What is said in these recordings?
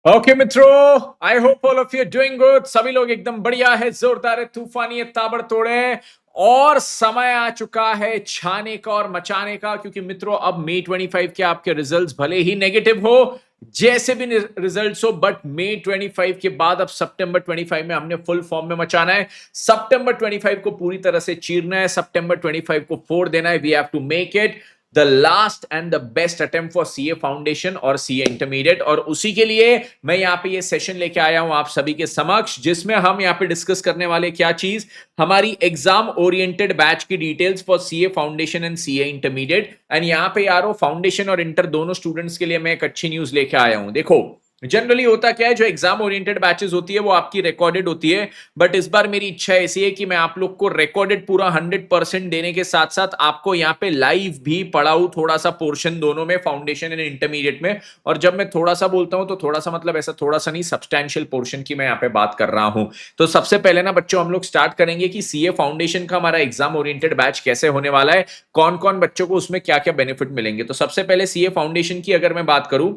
Okay मित्रों, I hope all of you doing good. सभी लोग एकदम बढ़िया है, जोरदार है, तूफानी है, ताबड़तोड़ है। और समय आ चुका है छाने का और मचाने का, क्योंकि मित्रों अब मई 25 के आपके रिजल्ट्स भले ही नेगेटिव हो, जैसे भी रिजल्ट्स हो, बट मई 25 के बाद अब सितंबर 25 में हमने फुल फॉर्म में मचाना है। सितंबर 25 को पूरी तरह से चीरना है, सितंबर 25 को फोड़ देना है। We have to make it the last and the best attempt for CA foundation और सीए इंटरमीडिएट। और उसी के लिए मैं यहाँ पे ये सेशन लेके आया हूं आप सभी के समक्ष, जिसमें हम यहाँ पे डिस्कस करने वाले क्या चीज, हमारी एग्जाम ओरिएंटेड बैच की details for CA foundation and CA intermediate. And यहाँ पे यारो फाउंडेशन और इंटर दोनों स्टूडेंट्स के लिए मैं एक अच्छी न्यूज लेके आया हूं। देखो, जनरली होता क्या है, जो एग्जाम ओरिएंटेड बैचेस होती है वो आपकी रिकॉर्डेड होती है, बट इस बार मेरी इच्छा ऐसी है कि मैं आप लोग को रिकॉर्डेड पूरा 100% देने के साथ साथ आपको यहाँ पे लाइव भी पढ़ाऊं थोड़ा सा पोर्शन, दोनों में, फाउंडेशन एंड इंटरमीडिएट में। और जब मैं थोड़ा सा बोलता हूं तो थोड़ा सा मतलब ऐसा थोड़ा सा नहीं, सब्सटैंशियल पोर्शन की मैं यहाँ पे बात कर रहा हूं। तो सबसे पहले ना बच्चों, हम लोग स्टार्ट करेंगे कि सीए फाउंडेशन का हमारा एग्जाम ओरिएंटेड बैच कैसे होने वाला है, कौन कौन बच्चों को उसमें क्या क्या बेनिफिट मिलेंगे। तो सबसे पहले सीए फाउंडेशन की अगर मैं बात करूं,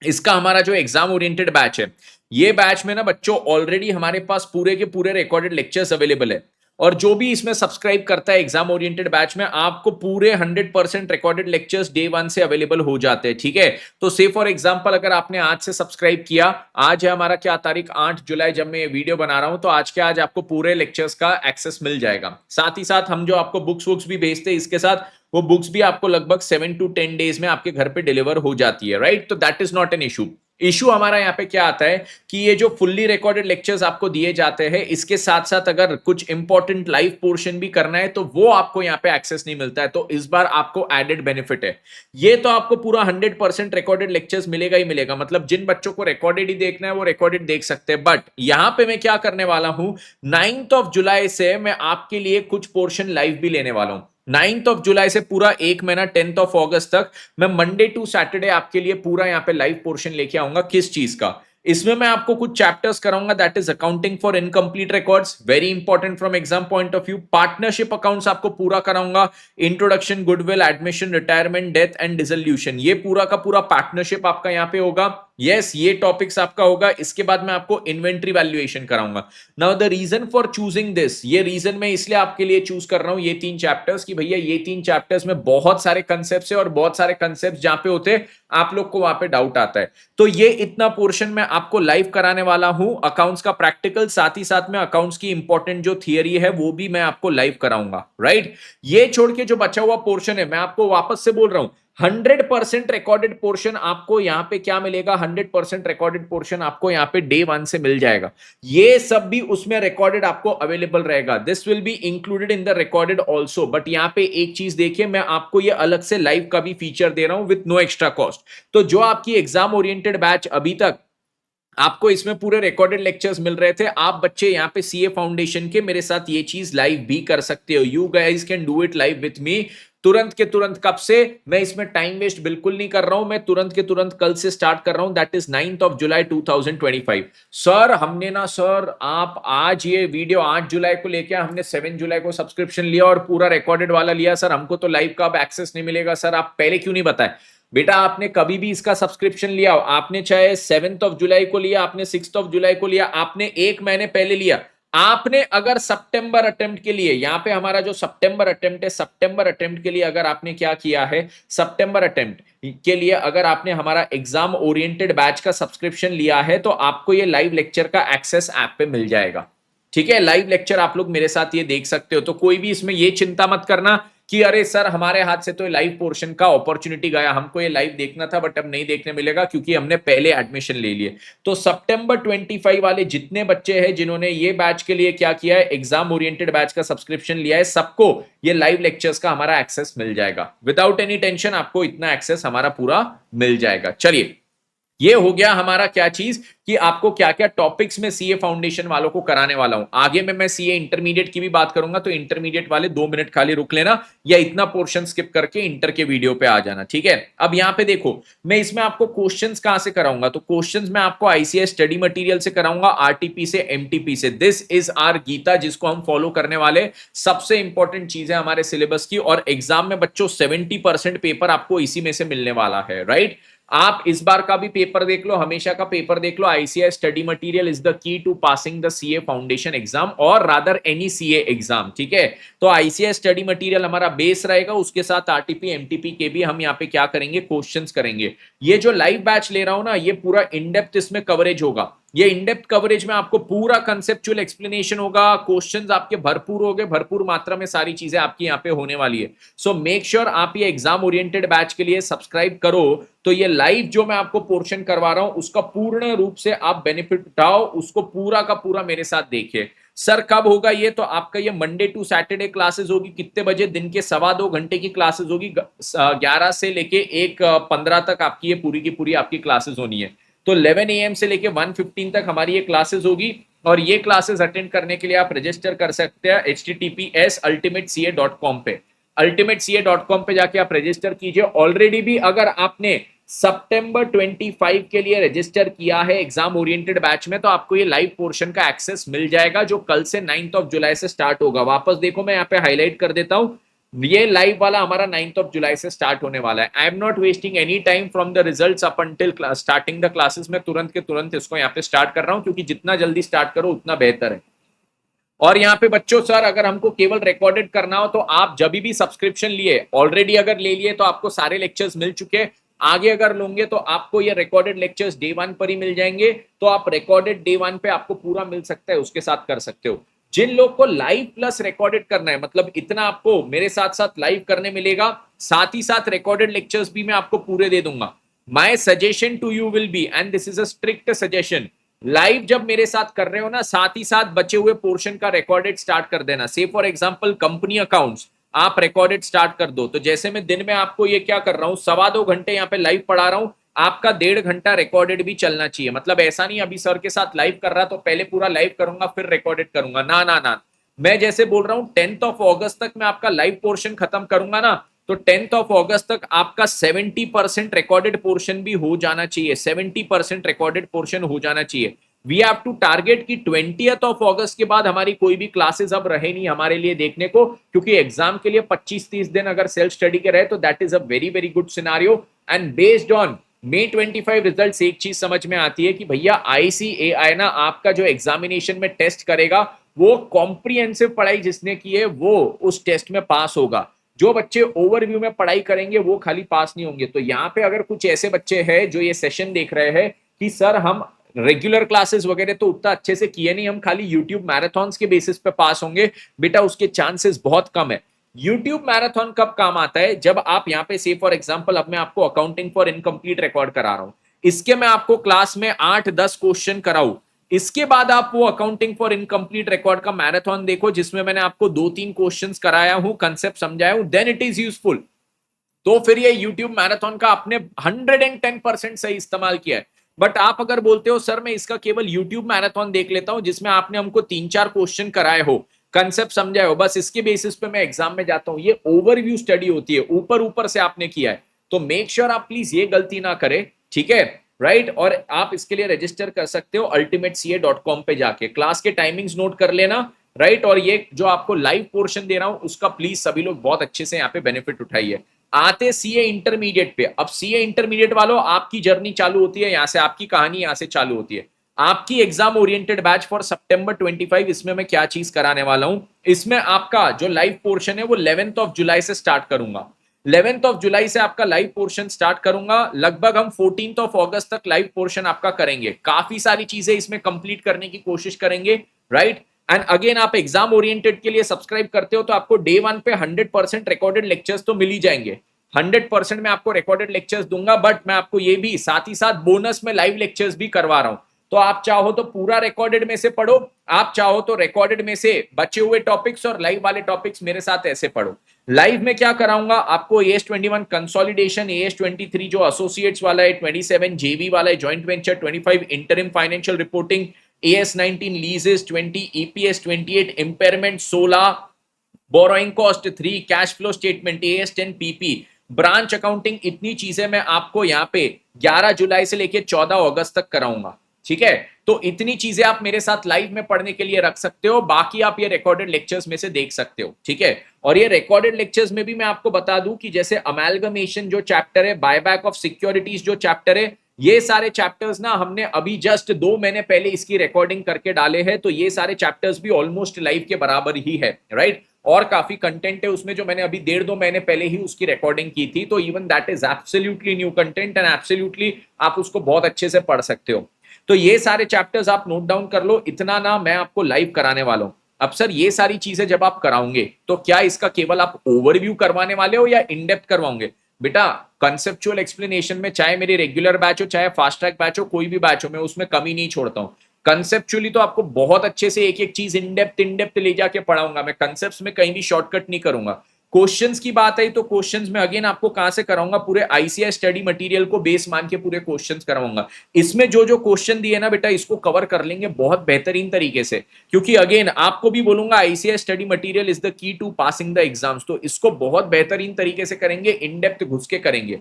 इसका हमारा जो एग्जाम ओरिएंटेड बैच है, ये बैच में ना बच्चों ऑलरेडी हमारे पास पूरे के पूरे रिकॉर्डेड लेक्चर्स अवेलेबल है। और जो भी इसमें सब्सक्राइब करता है एग्जाम ओरिएंटेड बैच में, आपको पूरे 100% रिकॉर्डेड लेक्चर्स डे 1 से अवेलेबल हो जाते हैं। ठीक है, तो से फॉर एग्जांपल अगर आपने आज से सब्सक्राइब किया, आज है हमारा क्या तारीख, 8 जुलाई, जब मैं ये वीडियो बना रहा हूं, तो आज के आज आपको पूरे लेक्चर्स का एक्सेस मिल जाएगा। साथ ही साथ हम जो आपको बुक्स भी भेजते हैं, इसके साथ वो बुक्स भी आपको लगभग 7 to 10 डेज में आपके घर पे डिलीवर हो जाती है। राइट, तो that is not an issue. Issue हमारा यहाँ पे क्या आता है कि ये जो फुल्ली रिकॉर्डेड लेक्चर्स आपको दिए जाते हैं, इसके साथ साथ अगर कुछ इंपॉर्टेंट लाइव पोर्शन भी करना है तो वो आपको यहाँ पे एक्सेस नहीं मिलता है। तो इस बार आपको एडेड बेनिफिट है। ये तो आपको पूरा 100% रिकॉर्डेड लेक्चर्स मिलेगा ही मिलेगा, मतलब जिन बच्चों को रिकॉर्डेड ही देखना है वो रिकॉर्डेड देख सकते हैं। बट यहाँ पे मैं क्या करने वाला हूं, 9 जुलाई से मैं आपके लिए कुछ पोर्शन लाइव भी लेने वाला हूं। 9 जुलाई से पूरा एक महीना 10 अगस्त तक मैं मंडे टू सैटरडे आपके लिए पूरा यहाँ पे लाइव पोर्शन लेके आऊंगा। किस चीज का, इसमें मैं आपको कुछ चैप्टर्स कराऊंगा, that is accounting for incomplete records, very important from exam point of view. Partnership accounts आपको पूरा कराऊंगा, introduction, goodwill, admission, retirement, death and dissolution, ये पूरा का पूरा पार्टनरशिप आपका यहाँ पे होगा। यस, ये टॉपिक्स आपका होगा। इसके बाद मैं आपको इन्वेंट्री वैल्यूएशन कराऊंगा। Now the reason for choosing this, ये रीजन मैं इसलिए आपके लिए चूज कर रहा हूं ये 3 चैप्टर्स, कि भैया ये 3 चैप्टर्स में बहुत सारे कंसेप्ट है, और बहुत सारे कंसेप्ट जहां पे होते हैं आप लोग को वहां पे डाउट आता है। तो ये इतना पोर्शन मैं आपको लाइव कराने वाला हूं, अकाउंट्स का प्रैक्टिकल, साथ ही साथ में अकाउंट्स की इंपॉर्टेंट जो थियरी है वो भी मैं आपको लाइव कराऊंगा। राइट, ये छोड़ के जो बचा हुआ पोर्शन है, मैं आपको वापस से बोल रहा हूं, 100% रिकॉर्डेड पोर्शन आपको यहां पे क्या मिलेगा, 100% रिकॉर्डेड पोर्शन आपको यहां पे डे 1 से मिल जाएगा। ये सब भी उसमें रिकॉर्डेड आपको अवेलेबल रहेगा। This will be included in the recorded also. But यहां पे एक चीज देखिए, मैं आपको ये अलग से लाइव का भी फीचर दे रहा हूं विद नो एक्स्ट्रा कॉस्ट। तो जो आपकी एग्जाम ओरिएंटेड बैच अभी तक आपको इसमें पूरे रिकॉर्डेड लेक्चर्स मिल रहे थे, आप बच्चे यहाँ पे सीए फाउंडेशन के मेरे साथ ये चीज लाइव भी कर सकते हो। You guys can do it live with me, तुरंत के तुरंत। कब से, मैं इसमें टाइम वेस्ट बिल्कुल नहीं कर रहा हूं, मैं तुरंत के तुरंत कल से स्टार्ट कर रहा हूं, दैट इज 9 जुलाई 2025। सर हमने ना, सर आप आज ये वीडियो 8 जुलाई को लेके, हमने 7 जुलाई को सब्सक्रिप्शन लिया और पूरा रिकॉर्डेड वाला लिया। सर हमको तो लाइव का अब एक्सेस नहीं मिलेगा। सर आप पहले क्यों नहीं बताए? बेटा आपने कभी भी इसका सब्सक्रिप्शन लिया, आपने चाहे 7 जुलाई को लिया, आपने 6 जुलाई को लिया, आपने एक महीने पहले लिया, आपने अगर सितंबर अटेम्प्ट के लिए, यहां पे हमारा जो सितंबर अटेम्प्ट है, सितंबर अटेम्प्ट के लिए अगर आपने क्या किया है, सितंबर अटेम्प्ट के लिए अगर आपने हमारा एग्जाम ओरिएंटेड बैच का सब्सक्रिप्शन लिया है, तो आपको ये लाइव लेक्चर का एक्सेस ऐप पे मिल जाएगा। ठीक है, लाइव लेक्चर आप लोग मेरे साथ ये देख सकते हो। तो कोई भी इसमें ये चिंता मत करना कि अरे सर हमारे हाथ से तो लाइव पोर्शन का अपॉर्चुनिटी गया, हमको ये लाइव देखना था बट अब नहीं देखने मिलेगा क्योंकि हमने पहले एडमिशन ले लिए। तो सितंबर 25 वाले जितने बच्चे हैं जिन्होंने ये बैच के लिए क्या किया है, एग्जाम ओरिएंटेड बैच का सब्सक्रिप्शन लिया है, सबको ये लाइव लेक्चर्स का हमारा एक्सेस मिल जाएगा। विदाउट एनी टेंशन आपको इतना एक्सेस हमारा पूरा मिल जाएगा। चलिए, ये हो गया हमारा क्या चीज, कि आपको क्या क्या टॉपिक्स में सीए फाउंडेशन वालों को कराने वाला हूं। आगे में मैं सीए इंटरमीडिएट की भी बात करूंगा, तो इंटरमीडिएट वाले 2 मिनट खाली रुक लेना, या इतना पोर्शन स्किप करके इंटर के वीडियो पे आ जाना। ठीक है, अब यहां पे देखो, मैं इसमें आपको क्वेश्चंस कहां से कराऊंगा, तो क्वेश्चंस मैं आपको आईसीएस स्टडी मटेरियल से कराऊंगा, आरटीपी से, एमटीपी से। दिस इज आर गीता, जिसको हम फॉलो करने वाले। सबसे इंपॉर्टेंट चीज है हमारे सिलेबस की, और एग्जाम में बच्चों 70% पेपर आपको इसी में से मिलने वाला है। राइट, आप इस बार का भी पेपर देख लो, हमेशा का पेपर देख लो। ICAI study material is the key to passing the CA foundation exam और रादर एनी सीए एग्जाम, ठीक है। तो आईसीआई स्टडी मटेरियल हमारा बेस रहेगा, उसके साथ आरटीपी एमटीपी के भी हम यहाँ पे क्या करेंगे, क्वेश्चंस करेंगे। ये जो लाइव बैच ले रहा हूं ना, ये पूरा इन डेप्थ इसमें कवरेज होगा। ये इन डेप्थ कवरेज में आपको पूरा कंसेप्चुअल एक्सप्लेनेशन होगा, क्वेश्चंस आपके भरपूर होंगे, भरपूर मात्रा में सारी चीजें आपकी यहाँ पे होने वाली है। सो मेक श्योर आप ये एग्जाम ओरिएंटेड बैच के लिए सब्सक्राइब करो, तो ये लाइव जो मैं आपको पोर्शन करवा रहा हूं उसका पूर्ण रूप से आप बेनिफिट उठाओ, उसको पूरा का पूरा मेरे साथ देखिए। सर कब होगा ये, तो आपका ये मंडे टू सैटरडे क्लासेस होगी। कितने बजे? दिन के 2.25 घंटे की क्लासेस होगी, 11 से लेके 1:15 तक आपकी ये पूरी की पूरी आपकी क्लासेस होनी है। तो 11 AM से लेके 1:15 तक हमारी ये क्लासेस होगी, और ये क्लासेस अटेंड करने के लिए आप रजिस्टर कर सकते हैं https://ultimatecA.com पे। ultimatecA.com पे जाके आप रजिस्टर कीजिए। ऑलरेडी भी अगर आपने सितंबर 25 के लिए रजिस्टर किया है एग्जाम ओरिएंटेड बैच में, तो आपको ये लाइव पोर्शन का एक्सेस मिल जाएगा, जो कल से 9 जुलाई से स्टार्ट होगा। वापस देखो, मैं यहाँ पे हाईलाइट कर देता हूं, ये लाइव वाला हमारा 9 जुलाई से स्टार्ट होने वाला है। I am not wasting any time from the results up until starting the classes. में तुरंत के तुरंत इसको यहाँ पे स्टार्ट कर रहा हूँ, क्योंकि जितना जल्दी स्टार्ट करो उतना बेहतर है। और यहाँ पे बच्चों, सर अगर हमको केवल रिकॉर्डेड करना हो तो आप जब भी सब्सक्रिप्शन लिए, ऑलरेडी अगर ले लिए तो आपको सारे लेक्चर्स मिल चुके। आगे अगर लोगे तो आपको ये रिकॉर्डेड लेक्चर्स डे 1 पर ही मिल जाएंगे। तो आप रिकॉर्डेड डे 1 पे आपको पूरा मिल सकता है, उसके साथ कर सकते हो। जिन लोग को लाइव प्लस रिकॉर्डेड करना है, मतलब इतना आपको मेरे साथ साथ लाइव करने मिलेगा, साथ ही साथ रिकॉर्डेड लेक्चर्स भी मैं आपको पूरे दे दूंगा। My suggestion to you will be, and this is a strict suggestion, live जब मेरे साथ कर रहे हो ना, साथ ही साथ बचे हुए पोर्शन का रिकॉर्डेड स्टार्ट कर देना। से फॉर एग्जांपल कंपनी अकाउंट्स आप रिकॉर्डेड स्टार्ट कर दो। तो जैसे मैं दिन में आपको ये क्या कर रहा हूं, 2.25 घंटे यहाँ पे लाइव पढ़ा रहा हूं, आपका 1.5 घंटा रिकॉर्डेड भी चलना चाहिए। मतलब ऐसा नहीं अभी सर के साथ लाइव कर रहा तो पहले पूरा लाइव करूंगा फिर रिकॉर्डेड करूंगा, ना ना ना। मैं जैसे बोल रहा हूं 10 अगस्त तक मैं आपका लाइव पोर्शन खत्म करूंगा ना, तो 10 अगस्त तक आपका 70% रिकॉर्डेड पोर्शन भी हो जाना चाहिए। 70% रिकॉर्डेड पोर्शन हो जाना चाहिए। वी हैव टू टारगेट कि 20 अगस्त के बाद हमारी कोई भी क्लासेस अब रहे नहीं हमारे लिए देखने को, क्योंकि एग्जाम के लिए 25-30 दिन अगर सेल्फ स्टडी के रहे तो that is a very very good scenario. And based on May 25 result, एक चीज समझ में आती है कि भैया ICAI ना आपका जो एग्जामिनेशन में टेस्ट करेगा, वो कॉम्प्रिहेंसिव पढ़ाई जिसने की है वो उस टेस्ट में पास होगा। जो बच्चे ओवरव्यू में पढ़ाई करेंगे वो खाली पास नहीं होंगे। तो यहाँ पे अगर कुछ ऐसे बच्चे हैं जो ये सेशन देख रहे हैं कि सर हम रेगुलर क्लासेस वगैरह तो उतना अच्छे से किए नहीं, हम खाली यूट्यूब मैराथन्स के बेसिस पे पास होंगे, बेटा उसके चांसेस बहुत कम है। यूट्यूब मैराथन कब काम आता है, जब आप यहाँ पे से फॉर एग्जांपल, अब मैं आपको अकाउंटिंग फॉर इनकम्प्लीट रिकॉर्ड करा रहा हूं, इसके मैं आपको क्लास में 8-10 क्वेश्चन कराऊं, इसके बाद आप वो अकाउंटिंग फॉर इनकम्प्लीट रिकॉर्ड का मैराथन देखो जिसमें मैंने आपको 2-3 क्वेश्चंस कराया हूं, कंसेप्ट समझाया हूं, देन इट इज यूजफुल। तो फिर ये यूट्यूब मैराथन का आपने 110% सही इस्तेमाल किया है। बट आप अगर बोलते हो सर मैं इसका केवल यूट्यूब मैराथन देख लेता हूं जिसमें आपने हमको 3-4 क्वेश्चन कराए हो, कंसेप्ट समझाए हो, बस इसके बेसिस पे मैं एग्जाम में जाता हूं, ये ओवरव्यू स्टडी होती है, ऊपर ऊपर से आपने किया है। तो मेक श्योर आप प्लीज ये गलती ना करें, ठीक है, राइट। और आप इसके लिए रजिस्टर कर सकते हो ultimatecA.com पे जाके, क्लास के टाइमिंग्स नोट कर लेना, राइट। और ये जो आपको लाइव पोर्शन दे रहा हूं उसका प्लीज सभी लोग बहुत अच्छे से यहाँ पे बेनिफिट उठाइए। आते सीए इंटरमीडिएट पे, अब सीए इंटरमीडिएट वालों आपकी जर्नी चालू होती है यहाँ से, आपकी कहानी यहाँ से चालू होती है। आपकी एग्जाम ओरिएंटेड बैच फॉर सितंबर 25, इसमें मैं क्या चीज कराने वाला हूं, इसमें आपका जो लाइव पोर्शन है वो 11 जुलाई से स्टार्ट करूंगा। 11 जुलाई से आपका लाइव पोर्शन स्टार्ट करूंगा, लगभग हम 14 अगस्त तक लाइव पोर्शन आपका करेंगे। काफी सारी चीजें इसमें कंप्लीट करने की कोशिश करेंगे, राइट। एंड अगेन आप एग्जाम ओरिएंटेड के लिए सब्सक्राइब करते हो तो आपको डे 1 पे 100% रिकॉर्डेड लेक्चर्स तो मिल ही जाएंगे। 100% मैं आपको रिकॉर्डेड लेक्चर्स दूंगा, बट मैं आपको ये भी साथ ही साथ बोनस में लाइव लेक्चर्स भी करवा रहा हूं। तो आप चाहो तो पूरा रिकॉर्डेड में से पढ़ो, आप चाहो तो रिकॉर्डेड में से बचे हुए टॉपिक्स और लाइव वाले टॉपिक्स मेरे साथ ऐसे पढ़ो। लाइव में क्या कराऊंगा आपको, AS21 कंसोलिडेशन, AS23 जो एसोसिएट्स वाला है, 27 जेवी वाला है, joint venture, 25 interim financial reporting, AS19 लीजेस, 20 EPS, 28 impairment, 16 borrowing cost, 3 cash flow statement, AS10 PP, branch accounting, इतनी चीजें मैं आपको यहाँ पे 11 जुलाई से लेके 14 अगस्त तक कराऊंगा। ठीक है। तो इतनी चीजें आप मेरे साथ लाइव में पढ़ने के लिए रख सकते हो, बाकी आप ये रिकॉर्डेड लेक्चर्स में से देख सकते हो, ठीक है। और ये रिकॉर्डेड लेक्चर्स में भी मैं आपको बता दूं कि जैसे अमेलगमेशन जो चैप्टर है, बायबैक ऑफ सिक्योरिटीज जो चैप्टर है, ये सारे चैप्टर्स ना हमने अभी जस्ट 2 महीने पहले इसकी रिकॉर्डिंग करके डाले हैं, तो ये सारे चैप्टर्स भी ऑलमोस्ट लाइव के बराबर ही है, राइट। और काफी कंटेंट है उसमें जो मैंने अभी 1.5-2 महीने पहले ही उसकी रिकॉर्डिंग की थी, तो even that is absolutely new content and absolutely आप उसको बहुत अच्छे से पढ़ सकते हो। तो ये सारे चैप्टर्स आप नोट डाउन कर लो, इतना ना मैं आपको लाइव कराने वाला हूं। अब सर ये सारी चीजें जब आप कराओगे तो क्या इसका केवल आप ओवरव्यू करवाने वाले हो या इन डेप्थ करवाओगे? बेटा कंसेप्चुअल एक्सप्लेनेशन में चाहे मेरी रेगुलर बैच हो चाहे फास्ट ट्रैक बैच हो, कोई भी बैच हो, मैं उसमें कमी नहीं छोड़ता हूं। कंसेप्चुअली तो आपको बहुत अच्छे से एक एक चीज इन डेप्थ ले जाके पढ़ाऊंगा, मैं कंसेप्ट्स में कहीं भी शॉर्टकट नहीं करूंगा। क्वेश्चंस की बात आई तो क्वेश्चंस में अगेन आपको कहां से कराऊंगा, पूरे आईसीआई स्टडी मटेरियल को बेस मान के पूरे क्वेश्चंस कराऊंगा। इसमें जो जो क्वेश्चन दिए ना बेटा, इसको कवर कर लेंगे बहुत बेहतरीन तरीके से, क्योंकि अगेन आपको भी बोलूंगा ICI study material is the key to passing the exams, तो इसको बहुत बेहतरीन तरीके से करेंगे, इन डेप्थ घुस के करेंगे।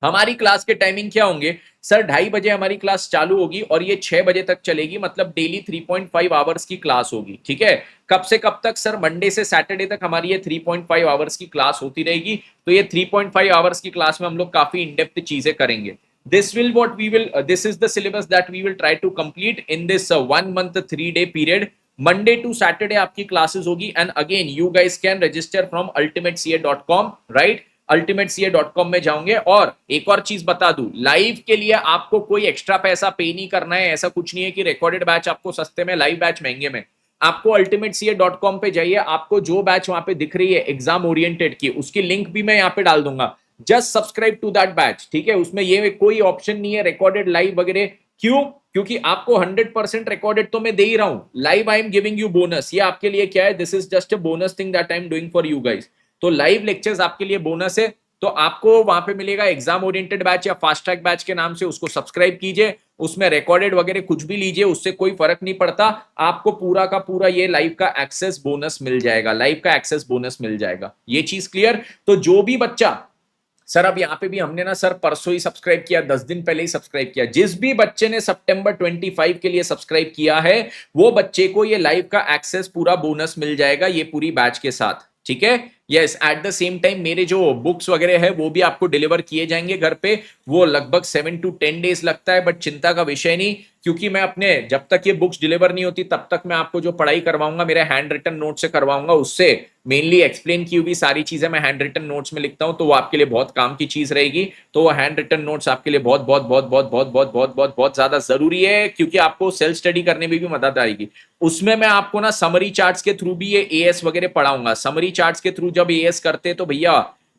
हमारी क्लास के टाइमिंग क्या होंगे सर? 2:30 बजे हमारी क्लास चालू होगी और ये 6 बजे तक चलेगी, मतलब डेली 3.5 आवर्स की क्लास होगी, ठीक है। कब से कब तक सर? मंडे से सैटरडे तक हमारी ये 3.5 आवर्स की क्लास होती रहेगी। तो ये 3.5 आवर्स की क्लास में हम लोग काफी इन डेप्थ चीजें करेंगे। This is the syllabus that we will try to complete in this 1 month 3-day period. Monday to Saturday आपकी क्लासेस होगी and again you guys can register from ultimatec.com, right. ultimatec.com में जाओगे। और एक और चीज बता दूं, लाइव के लिए आपको कोई एक्स्ट्रा पैसा पे नहीं करना है, ऐसा कुछ नहीं है कि रिकॉर्डेड बैच आपको सस्ते में, लाइव बैच महंगे में। आपको ultimatec.com पे जाइए, आपको जो बैच वहां पे दिख रही है एग्जाम ओरिएंटेड की, उसकी लिंक भी मैं यहाँ पे डाल दूंगा। Just subscribe to that batch, ठीक है। उसमें ये कोई ऑप्शन नहीं है रिकॉर्डेड लाइव वगैरह। क्यों? क्योंकि आपको 100% रिकॉर्डेड तो मैं दे ही रहा हूं, live I am giving you bonus. ये आपके लिए क्या है? This is just a bonus thing that I am doing for you guys. तो लाइव लेक्चर्स आपके लिए बोनस है। तो आपको वहां पे मिलेगा एग्जाम ओरिएंटेड बैच या फास्ट ट्रैक बैच के नाम से, उसको सब्सक्राइब कीजिए। उसमें रिकॉर्डेड वगैरह कुछ भी लीजिए, उससे कोई फर्क नहीं पड़ता। आपको पूरा का पूरा ये लाइव का एक्सेस बोनस मिल जाएगा, लाइव का एक्सेस बोनस मिल जाएगा। ये चीज क्लियर? तो जो भी बच्चा, सर अब यहां पे भी हमने ना सर परसों ही सब्सक्राइब किया, 10 दिन पहले ही सब्सक्राइब किया, जिस भी बच्चे ने सितंबर 25 के लिए सब्सक्राइब किया है वो बच्चे को ये लाइव का एक्सेस पूरा बोनस मिल जाएगा, ये पूरी बैच के साथ, ठीक है। Yes, at the same time मेरे जो बुक्स वगैरह है वो भी आपको डिलीवर किए जाएंगे घर पे। वो लगभग 7 to 10 डेज लगता है, बट चिंता का विषय नहीं, क्योंकि मैं अपने, जब तक ये बुक्स डिलीवर नहीं होती तब तक मैं आपको जो पढ़ाई करवाऊंगा मेरे हैंड रिटन नोट से करवाऊंगा। उससे मेनली एक्सप्लेन की हुई सारी चीजें मैं हैंड रिटन नोट्स में लिखता हूं, तो वो आपके लिए बहुत काम की चीज रहेगी। तो वो हैंड रिटन नोट्स आपके लिए बहुत बहुत बहुत बहुत बहुत बहुत बहुत बहुत बहुत ज्यादा जरूरी है, क्योंकि आपको सेल्फ स्टडी करने में भी मदद आएगी। उसमें मैं आपको ना समरी चार्ट्स के थ्रू भी ये एएस वगैरह पढ़ाऊंगा। समरी चार्ट्स के थ्रू जब एएस करते तो भैया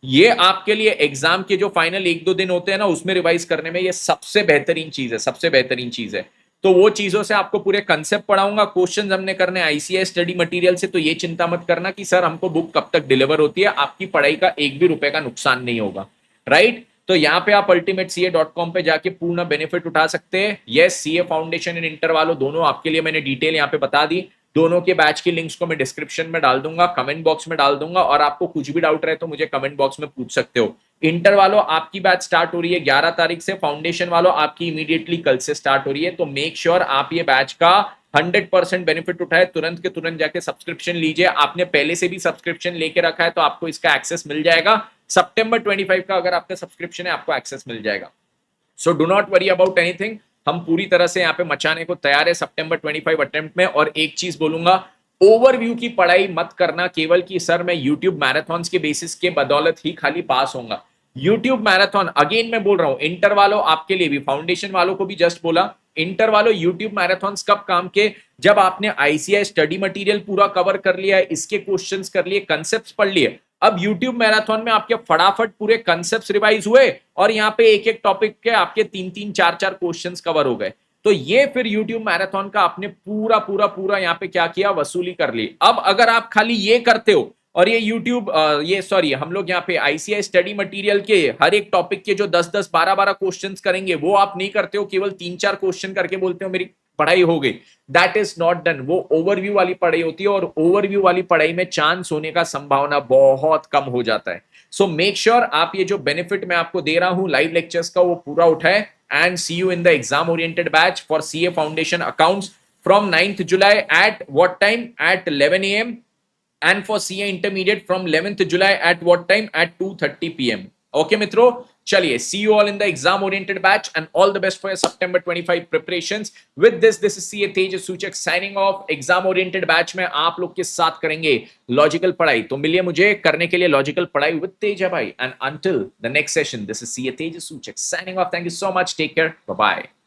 ये आपके लिए एग्जाम के जो फाइनल 1-2 दिन होते हैं ना, उसमें रिवाइज करने में ये सबसे बेहतरीन चीज है, सबसे बेहतरीन चीज है। तो वो चीजों से आपको पूरे कंसेप्ट पढ़ाऊंगा। क्वेश्चंस हमने करने आईसीआई स्टडी मटेरियल से, तो ये चिंता मत करना कि सर हमको बुक कब तक डिलीवर होती है, आपकी पढ़ाई का 1 भी रुपए का नुकसान नहीं होगा, राइट। तो यहाँ पे आप ultimatec.com पे जाके पूर्ण बेनिफिट उठा सकते हैं। Yes, CA foundation and inter वालों दोनों आपके लिए मैंने डिटेल यहाँ पे बता दी। दोनों के बैच की लिंक्स को मैं डिस्क्रिप्शन में डाल दूंगा, कमेंट बॉक्स में डाल दूंगा, और आपको कुछ भी डाउट रहे तो मुझे कमेंट बॉक्स में पूछ सकते हो। इंटर वालों आपकी बैच स्टार्ट हो रही है 11 तारीख से, फाउंडेशन वालों आपकी इमीडिएटली कल से स्टार्ट हो रही है। तो मेक श्योर आप ये बैच का 100% बेनिफिट उठाए, तुरंत के तुरंत जाके सब्सक्रिप्शन लीजिए। आपने पहले से भी सब्सक्रिप्शन लेके रखा है तो आपको इसका एक्सेस मिल जाएगा। सितंबर 25 का अगर आपका सब्सक्रिप्शन है आपको एक्सेस मिल जाएगा। So do not worry about anything, हम पूरी तरह से यहाँ पे मचाने को तैयार है सितंबर 25 अटेम्प्ट में। और एक चीज बोलूंगा, ओवरव्यू की पढ़ाई मत करना केवल कि सर मैं यूट्यूब मैराथन के बेसिस के बदौलत ही खाली पास होऊंगा। यूट्यूब मैराथन अगेन मैं बोल रहा हूं, इंटर वालों आपके लिए भी, फाउंडेशन वालों को भी जस्ट बोला, इंटर वालों यूट्यूब मैराथन कब काम के? जब आपने आईसीआई स्टडी मटेरियल पूरा कवर कर लिया है, इसके क्वेश्चंस कर लिए, कंसेप्ट पढ़ लिए, अब यूट्यूब मैराथन में आपके फटाफट पूरे कंसेप्ट रिवाइज हुए और यहाँ पे एक एक टॉपिक के आपके 3-3 4-4 क्वेश्चंस कवर हो गए। तो ये फिर यूट्यूब मैराथन का आपने पूरा पूरा पूरा यहाँ पे क्या किया, वसूली कर ली। अब अगर आप खाली ये करते हो और ये यूट्यूब हम लोग यहाँ पे आईसीआई स्टडी मटेरियल के हर एक टॉपिक के जो 10-10 12-12 क्वेश्चंस करेंगे, वो आप नहीं करते हो, केवल 3-4 क्वेश्चन करके बोलते हो मेरी पढ़ाई हो गई, दैट इज नॉट डन। वो ओवरव्यू वाली पढ़ाई होती है और ओवरव्यू वाली पढ़ाई में चांस होने का संभावना बहुत कम हो जाता है। सो मेक श्योर आप ये जो बेनिफिट मैं आपको दे रहा हूं लाइव लेक्चर्स का, वो पूरा उठाए। and see you in the exam oriented batch for CA Foundation accounts from 9th July at what time? At 11 a.m. and for CA Intermediate from 11th July at what time? At 2:30 p.m. Okay, मित्रों, चलिए, see you all in the exam oriented batch and all the best for your September 25 preparations. With this is CA Tejas Suchak signing off. exam oriented batch में आप लोग के साथ करेंगे logical पढ़ाई, तो मिलिए मुझे करने के लिए लॉजिकल पढ़ाई with तेजा भाई. And until the next session, this is CA Tejas Suchak signing off. Thank you so much. Take care. Bye bye.